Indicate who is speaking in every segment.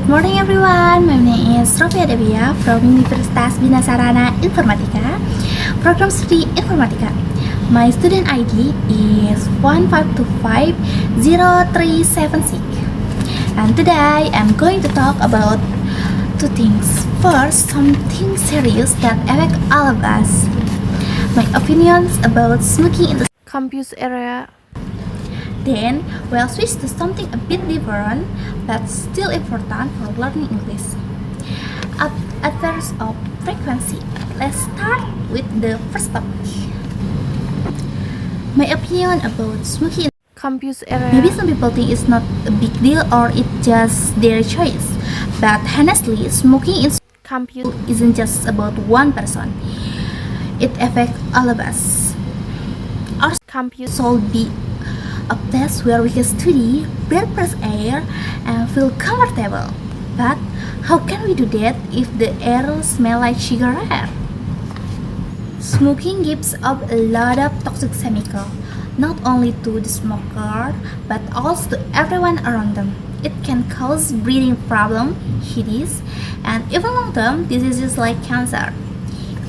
Speaker 1: Good morning everyone, my name is ROVIAH ADAWIYAH from Universitas Bina Sarana Informatika, Program Studi Informatika. My student ID is 15.1C.07. And today I'm going to talk about two things. First, something serious that affect all of us. My opinions about smoking in the campus area. Then we'll switch to something a bit different but still important for learning English. Adverbs of frequency. Let's start with the first topic. My opinion about smoking in campus area. Maybe some people think it's not a big deal or it's just their choice. But honestly, smoking in campus isn't just about one person. It affects all of us. Our campus should be a place where we can study, breathe fresh air, and feel comfortable. But how can we do that if the air smells like cigarette? Smoking gives off a lot of toxic chemicals, not only to the smoker, but also to everyone around them. It can cause breathing problems, headaches, and even long-term diseases like cancer.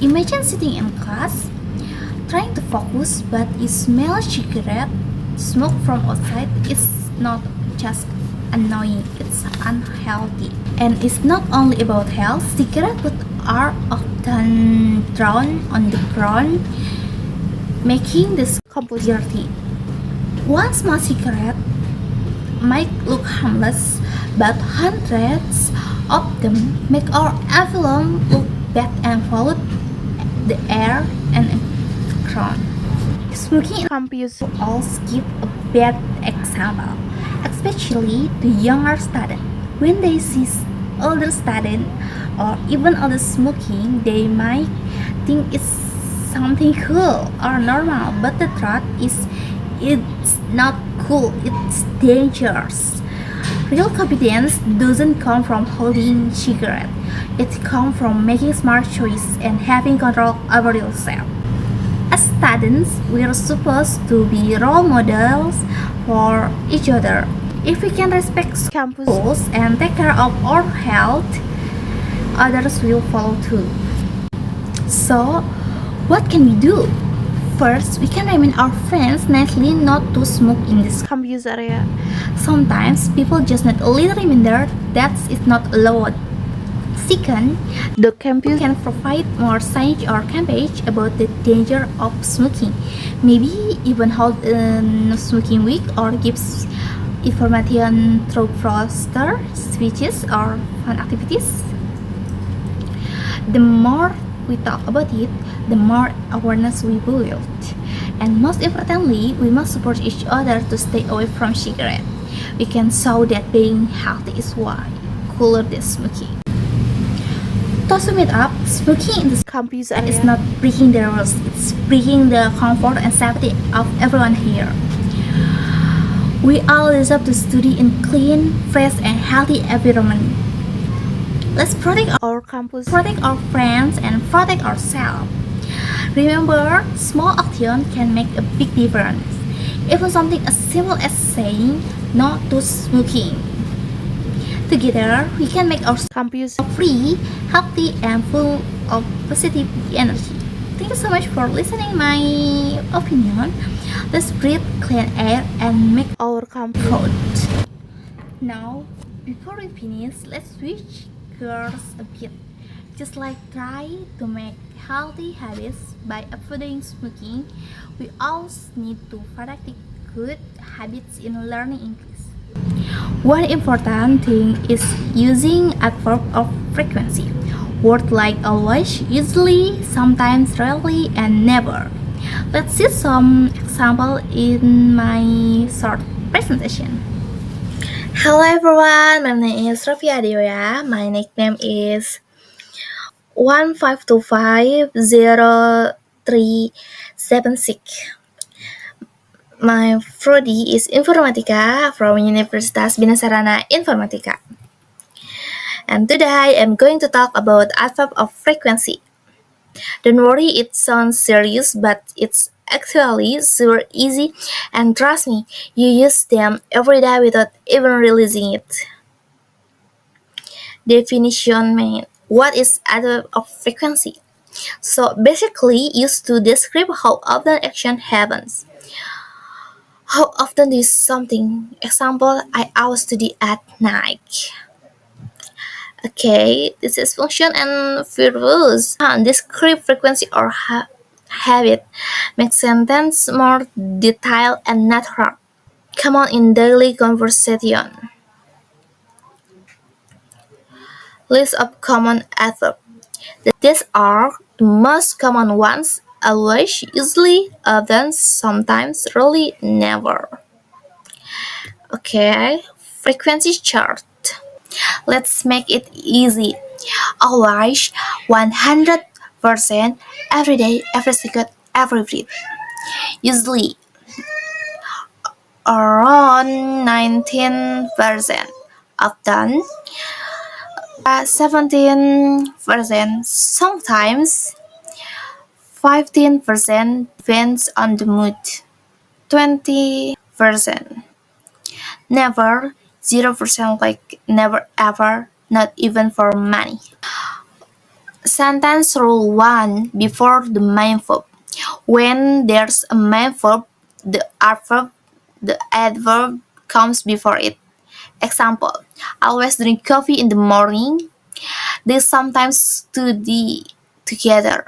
Speaker 1: Imagine sitting in class, trying to focus, but you smell cigarette smoke from outside. Is not just annoying, it's unhealthy. And it's not only about health. Cigarette butts are often thrown on the ground, making the campus dirty. One small cigarette might look harmless, but hundreds of them make our envelope look bad and pollute the air and the ground. Smoking in campus also give a bad example, especially to younger students. When they see older students or even others smoking, they might think it's something cool or normal, but the truth is it's not cool, it's dangerous. Real confidence doesn't come from holding cigarette. It comes from making smart choices and having control over yourself. As students, we are supposed to be role models for each other. If we can respect campus rules and take care of our health, others will follow too. So, what can we do? First, we can remind our friends nicely not to smoke in this campus area. Sometimes people just need a little reminder that it's not allowed. Second, the campus can provide more signage or campaigns about the danger of smoking. Maybe even hold a smoking week or gives information through posters, speeches, or fun activities. The more we talk about it, the more awareness we build. And most importantly, we must support each other to stay away from cigarettes. We can show that being healthy is way cooler than smoking. To sum it up, smoking in this campus is not breaking the rules, it's breaking the comfort and safety of everyone here. We all deserve to study in clean, fresh, and healthy environment. Let's protect our campus, protect our friends, and protect ourselves. Remember, small action can make a big difference. Even something as simple as saying no to smoking. Together, we can make our campus free, healthy, and full of positive energy. Thank you so much for listening my opinion. Let's breathe clean air and make our campus proud. Now, before we finish, let's switch gears a bit. Just like try to make healthy habits by avoiding smoking, we also need to practice good habits in learning English. One important thing is using adverb of frequency. Words like always, usually, sometimes, rarely, and never. Let's see some example in my short presentation. Hello everyone, my name is ROVIAH ADAWIYAH. My nickname is 15.1C.07. My Prodi is Informatika from Universitas Bina Sarana Informatika. And today I'm going to talk about adverb of frequency. Don't worry, it sounds serious, but it's actually super easy, and trust me, you use them every day without even realizing it. Definition mean what is adverb of frequency? So basically used to describe how often action happens. How often do something? Example, I always study at night. Okay, this is function and verbs. Describe frequency or habit. Make sentence more detailed and natural. Common in daily conversation. List of common adverbs. These are the most common ones: always, usually, often, sometimes, rarely, never. Okay, frequency chart. Let's make it easy. Always, 100%, every day, every second, every breath. Usually, around 19%. Often, 17%. Sometimes, 15% depends on the mood. 20%. Never. 0% like never ever, not even for money. Sentence rule 1 before the main verb. When there's a main verb, the adverb comes before it. Example, always drink coffee in the morning. They sometimes study together.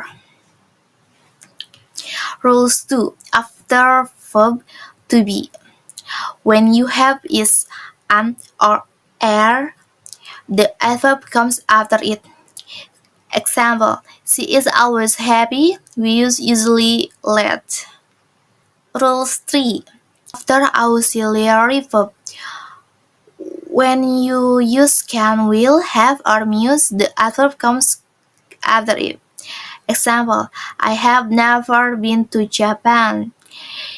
Speaker 1: Rules 2. After verb to be. When you have is an or er, the adverb comes after it. Example, she is always happy. We use usually let. Rules 3. After auxiliary verb. When you use can, will, have, or muse, the adverb comes after it. Example, I have never been to Japan.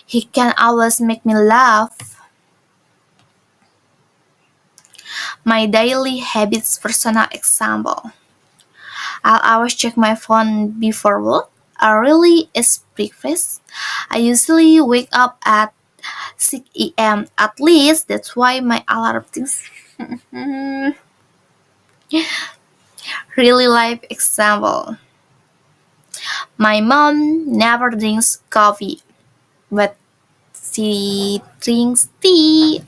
Speaker 1: He can always make me laugh. My daily habits personal example. I'll always check my phone before work. Early is breakfast. I usually wake up at 6 a.m. at least. That's why my alarm thinks. Really life example. My mom never drinks coffee, but she drinks tea.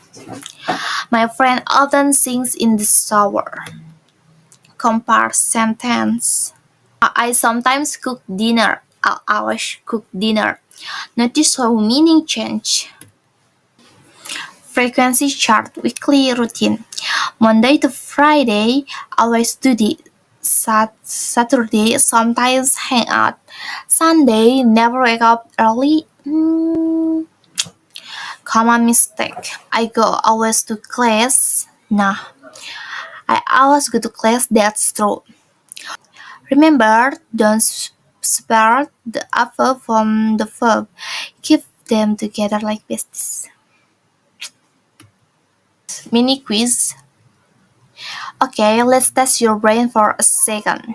Speaker 1: My friend often sings in the shower. Compare sentence. I sometimes cook dinner. I always cook dinner. Notice how meaning change. Frequency chart, weekly routine. Monday to Friday, always study. Saturday, sometimes hang out. Sunday, never wake up early. Common mistake. I go always to class. Nah, I always go to class. That's true. Remember, don't separate the adverb from the verb. Keep them together like besties. Mini quiz. Okay, let's test your brain for a second.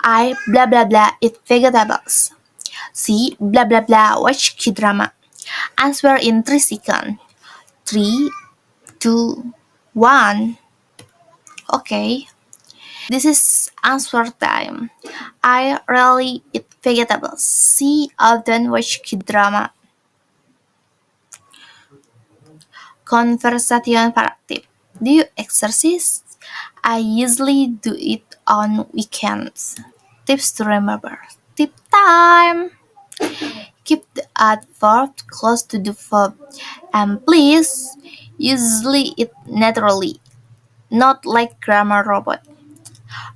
Speaker 1: I blah blah blah eat vegetables. C blah blah blah watch K-drama. Answer in 3 seconds. 3, 2, 1. Okay. This is answer time. I rarely eat vegetables. C often watch K-drama. Conversation productive. Do you exercise? I usually do it on weekends. Tips to remember. Tip time. Keep the adverb close to the verb. And please, usually it naturally, not like grammar robot.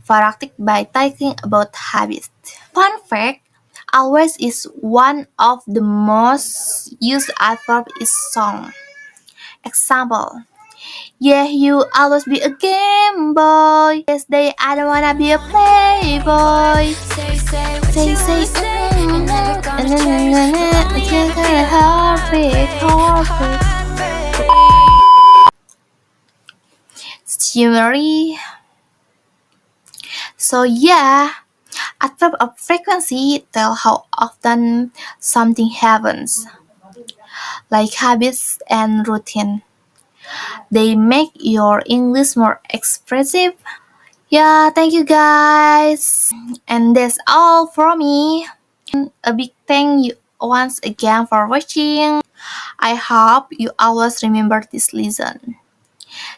Speaker 1: Practice by thinking about habits. Fun fact, always is one of the most used adverb is song. Example, yeah, you always be a game boy. Yes, they I don't wanna be a playboy. Say, and then heartbeat. Summary. So yeah, adverb of frequency tell how often something happens, like habits and routine. They make your English more expressive. Yeah, thank you guys. And that's all from me. A big thank you once again for watching. I hope you always remember this lesson.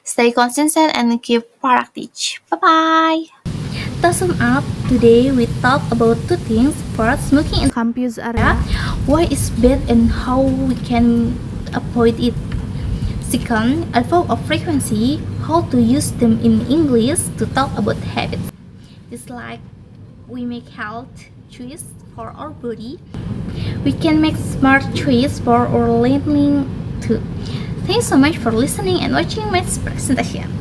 Speaker 1: Stay consistent and keep practice. Bye bye. To sum up, today we talk about two things. First, smoking in campus area, why it's bad and how we can avoid it. Second, adverb of frequency, how to use them in English to talk about habits. Just like we make health choice for our body, we can make smart choice for our learning too. Thanks so much for listening and watching my presentation.